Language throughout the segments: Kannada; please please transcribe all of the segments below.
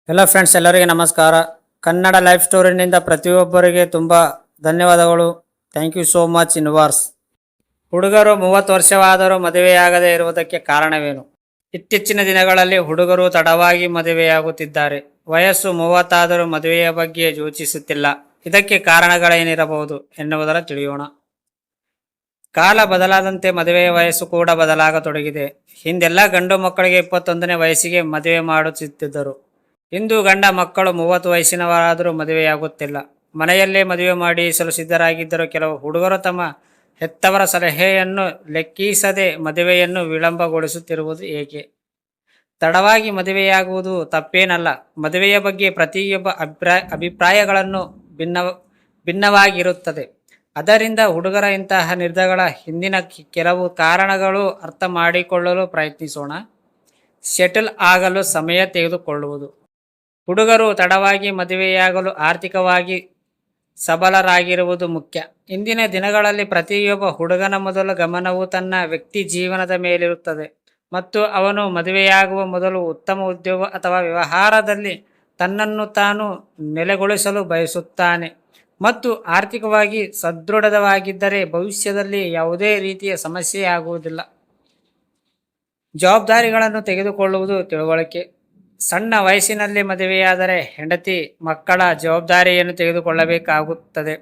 ಎಲ್ಲ ಫ್ರೆಂಡ್ಸ್ ಎಲ್ಲರಿಗೆ ನಮಸ್ಕಾರ. ಕನ್ನಡ ಲೈಫ್ ಸ್ಟೋರಿನಿಂದ ಪ್ರತಿಯೊಬ್ಬರಿಗೆ ತುಂಬ ಧನ್ಯವಾದಗಳು. ಥ್ಯಾಂಕ್ ಯು ಸೋ ಮಚ್ ಇನ್ವಾರ್ಸ್. ಹುಡುಗರು 30 ವರ್ಷವಾದರೂ ಮದುವೆಯಾಗದೇ ಇರುವುದಕ್ಕೆ ಕಾರಣವೇನು? ಇತ್ತೀಚಿನ ದಿನಗಳಲ್ಲಿ ಹುಡುಗರು ತಡವಾಗಿ ಮದುವೆಯಾಗುತ್ತಿದ್ದಾರೆ. ವಯಸ್ಸು 30 ಆದರೂ ಮದುವೆಯ ಬಗ್ಗೆ ಯೋಚಿಸುತ್ತಿಲ್ಲ. ಇದಕ್ಕೆ ಕಾರಣಗಳೇನಿರಬಹುದು ಎನ್ನುವುದರ ತಿಳಿಯೋಣ. ಕಾಲ ಬದಲಾದಂತೆ ಮದುವೆಯ ವಯಸ್ಸು ಕೂಡ ಬದಲಾಗತೊಡಗಿದೆ. ಹಿಂದೆಲ್ಲ ಗಂಡು ಮಕ್ಕಳಿಗೆ 21ನೇ ವಯಸ್ಸಿಗೆ ಮದುವೆ ಮಾಡುತ್ತಿದ್ದರು. ಇಂದು ಗಂಡ ಮಕ್ಕಳು 30 ವಯಸ್ಸಿನವರಾದರೂ ಮದುವೆಯಾಗುತ್ತಿಲ್ಲ. ಮನೆಯಲ್ಲೇ ಮದುವೆ ಮಾಡಿಸಲು ಸಿದ್ಧರಾಗಿದ್ದರೂ ಕೆಲವು ಹುಡುಗರು ತಮ್ಮ ಹೆತ್ತವರ ಸಲಹೆಯನ್ನು ಲೆಕ್ಕಿಸದೆ ಮದುವೆಯನ್ನು ವಿಳಂಬಗೊಳಿಸುತ್ತಿರುವುದು ಏಕೆ? ತಡವಾಗಿ ಮದುವೆಯಾಗುವುದು ತಪ್ಪೇನಲ್ಲ. ಮದುವೆಯ ಬಗ್ಗೆ ಪ್ರತಿಯೊಬ್ಬ ಅಭಿಪ್ರಾಯಗಳನ್ನು ಭಿನ್ನವಾಗಿರುತ್ತದೆ. ಅದರಿಂದ ಹುಡುಗರ ಇಂತಹ ನಿರ್ಧಾರಗಳ ಹಿಂದಿನ ಕೆಲವು ಕಾರಣಗಳು ಅರ್ಥ ಮಾಡಿಕೊಳ್ಳಲು ಪ್ರಯತ್ನಿಸೋಣ. ಸೆಟಲ್ ಆಗಲು ಸಮಯ ತೆಗೆದುಕೊಳ್ಳುವುದು. ಹುಡುಗರು ತಡವಾಗಿ ಮದುವೆಯಾಗಲು ಆರ್ಥಿಕವಾಗಿ ಸಬಲರಾಗಿರುವುದು ಮುಖ್ಯ. ಇಂದಿನ ದಿನಗಳಲ್ಲಿ ಪ್ರತಿಯೊಬ್ಬ ಹುಡುಗನ ಮೊದಲ ಗಮನವು ತನ್ನ ವ್ಯಕ್ತಿ ಜೀವನದ ಮೇಲಿರುತ್ತದೆ ಮತ್ತು ಅವನು ಮದುವೆಯಾಗುವ ಮೊದಲು ಉತ್ತಮ ಉದ್ಯೋಗ ಅಥವಾ ವ್ಯವಹಾರದಲ್ಲಿ ತನ್ನನ್ನು ತಾನು ನೆಲೆಗೊಳಿಸಲು ಬಯಸುತ್ತಾನೆ ಮತ್ತು ಆರ್ಥಿಕವಾಗಿ ಸದೃಢವಾಗಿದ್ದರೆ ಭವಿಷ್ಯದಲ್ಲಿ ಯಾವುದೇ ರೀತಿಯ ಸಮಸ್ಯೆ ಆಗುವುದಿಲ್ಲ. ಜವಾಬ್ದಾರಿಗಳನ್ನು ತೆಗೆದುಕೊಳ್ಳುವುದು. ತಿಳುವಳಿಕೆ. ಸಣ್ಣ ವಯಸ್ಸಿನಲ್ಲಿ ಮದುವೆಯಾದರೆ ಹೆಂಡತಿ ಮಕ್ಕಳ ಜವಾಬ್ದಾರಿಯನ್ನು ತೆಗೆದುಕೊಳ್ಳಬೇಕಾಗುತ್ತದೆ.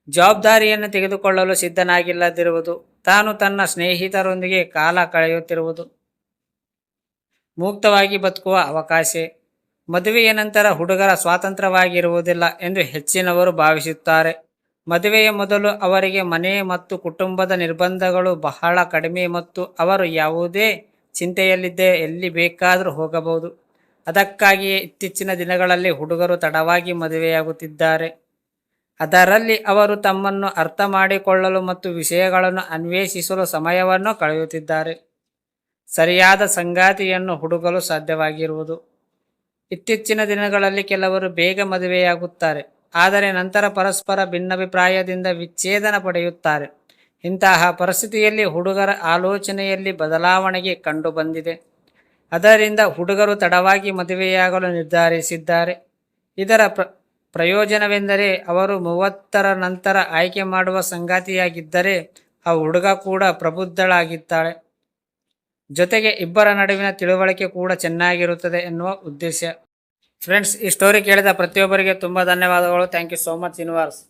ಜವಾಬ್ದಾರಿಯನ್ನು ತೆಗೆದುಕೊಳ್ಳಲು ಸಿದ್ಧನಾಗಿಲ್ಲದಿರುವುದು, ತಾನು ತನ್ನ ಸ್ನೇಹಿತರೊಂದಿಗೆ ಕಾಲ ಕಳೆಯುತ್ತಿರುವುದು, ಮುಕ್ತವಾಗಿ ಬದುಕುವ ಅವಕಾಶ. ಮದುವೆಯ ನಂತರ ಹುಡುಗರ ಸ್ವಾತಂತ್ರ್ಯವಾಗಿರುವುದಿಲ್ಲ ಎಂದು ಹೆಚ್ಚಿನವರು ಭಾವಿಸುತ್ತಾರೆ. ಮದುವೆಯ ಮೊದಲು ಅವರಿಗೆ ಮನೆ ಮತ್ತು ಕುಟುಂಬದ ನಿರ್ಬಂಧಗಳು ಬಹಳ ಕಡಿಮೆ ಮತ್ತು ಅವರು ಯಾವುದೇ ಚಿಂತೆಯಲ್ಲಿದ್ದೇ ಎಲ್ಲಿ ಬೇಕಾದರೂ ಹೋಗಬಹುದು. ಅದಕ್ಕಾಗಿಯೇ ಇತ್ತೀಚಿನ ದಿನಗಳಲ್ಲಿ ಹುಡುಗರು ತಡವಾಗಿ ಮದುವೆಯಾಗುತ್ತಿದ್ದಾರೆ. ಅದರಲ್ಲಿ ಅವರು ತಮ್ಮನ್ನು ಅರ್ಥ ಮಾಡಿಕೊಳ್ಳಲು ಮತ್ತು ವಿಷಯಗಳನ್ನು ಅನ್ವೇಷಿಸಲು ಸಮಯವನ್ನು ಕಳೆಯುತ್ತಿದ್ದಾರೆ. ಸರಿಯಾದ ಸಂಗಾತಿಯನ್ನು ಹುಡುಕಲು ಸಾಧ್ಯವಾಗಿರುವುದು. ಇತ್ತೀಚಿನ ದಿನಗಳಲ್ಲಿ ಕೆಲವರು ಬೇಗ ಮದುವೆಯಾಗುತ್ತಾರೆ, ಆದರೆ ನಂತರ ಪರಸ್ಪರ ಭಿನ್ನಾಭಿಪ್ರಾಯದಿಂದ ವಿಚ್ಛೇದನ ಪಡೆಯುತ್ತಾರೆ. ಇಂತಹ ಪರಿಸ್ಥಿತಿಯಲ್ಲಿ ಹುಡುಗರ ಆಲೋಚನೆಯಲ್ಲಿ ಬದಲಾವಣೆಗೆ ಕಂಡುಬಂದಿದೆ. ಅದರಿಂದ ಹುಡುಗರು ತಡವಾಗಿ ಮದುವೆಯಾಗಲು ನಿರ್ಧರಿಸಿದ್ದಾರೆ. ಇದರ ಪ್ರಯೋಜನವೆಂದರೆ ಅವರು 30ರ ನಂತರ ಆಯ್ಕೆ ಮಾಡುವ ಸಂಗಾತಿಯಾಗಿದ್ದರೆ ಆ ಹುಡುಗ ಕೂಡ ಪ್ರಬುದ್ಧಳಾಗಿದ್ದಾಳೆ, ಜೊತೆಗೆ ಇಬ್ಬರ ನಡುವಿನ ತಿಳುವಳಿಕೆ ಕೂಡ ಚೆನ್ನಾಗಿರುತ್ತದೆ ಎನ್ನುವ ಉದ್ದೇಶ. ಫ್ರೆಂಡ್ಸ್, ಈ ಸ್ಟೋರಿ ಕೇಳಿದ ಪ್ರತಿಯೊಬ್ಬರಿಗೆ ತುಂಬ ಧನ್ಯವಾದಗಳು. Thank you so much ಇನ್ವಾರ್ಸ್.